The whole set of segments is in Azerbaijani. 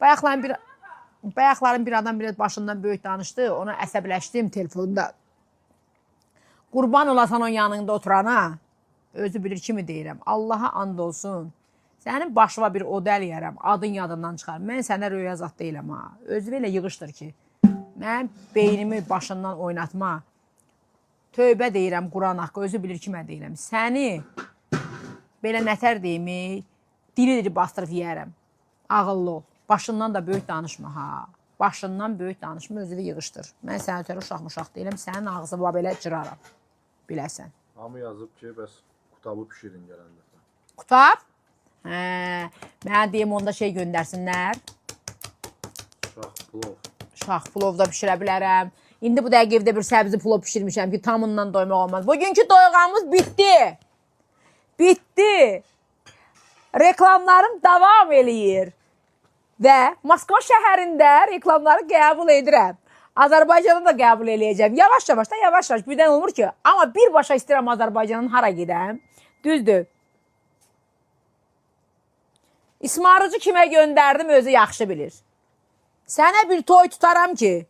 Bayaqların bir adam biraz başından böyük danışdı. Ona əsəbləşdim telefonda. Qurban olasan onun yanında oturana. Özü bilir kimi deyirəm. Allaha and olsun. Sənin başına bir od eləyərəm. Adın yadından çıxar. Mən sənə röya zat deyiləm ha. Özü belə yığışdır ki. Mən beynimi başından oynatma. Tövbə deyirəm Quran haqqı. Özü bilir kimə deyirəm. Səni belə nətər deyimi diri bastırıb yiyərəm. Ağıllı ol. Başından da böyük danışma ha. Başından böyük danışma, özünü yığışdır. Mən sənə ötəri uşaq deyirəm. Sənin ağzını belə cıraram. Biləsən. Hamı yazıb ki, bəs qutabı pişirin gələn dəfə. Qutab? Mənə deyim onda şey göndərsinlər. Şax plov da pişirə bilərəm. İndi bu dəqiq evdə bir səbzi plov pişirmişəm ki, tamından doymaq olmaz. Bugünkü doyğamız bitdi. Bitdi. Reklamlarım davam eləyir. Və Moskva şəhərində reklamları qəbul edirəm. Azərbaycanı da qəbul eləyəcəm. Yavaş-yavaş birdən olmur ki. Amma birbaşa istəyirəm Azərbaycanın hara gedəm. Düzdür. İsmarıcı kimə göndərdim özü yaxşı bilir. Sənə bir toy tutaram ki,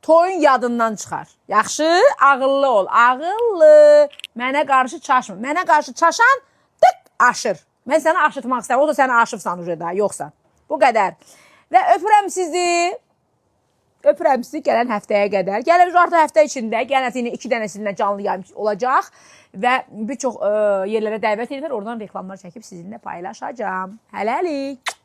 toyun yadından çıxar. Yaxşı, ağıllı ol. Ağıllı. Mənə qarşı çaşmır. Mənə qarşı çaşan tık aşır. Mən səni aşıtmaq istəyirəm. O da səni aşıbsan da, yoxsa. Bu qədər. Və öpürəm sizi. Öpürəm sizi gələn həftəyə qədər. Gələn artıq həftə içində gələn 2 dənəsindən canlı yayım olacaq. Və bir çox yerlərə dəvət edir. Oradan reklamlar çəkib sizinlə paylaşacağım. Hələlik.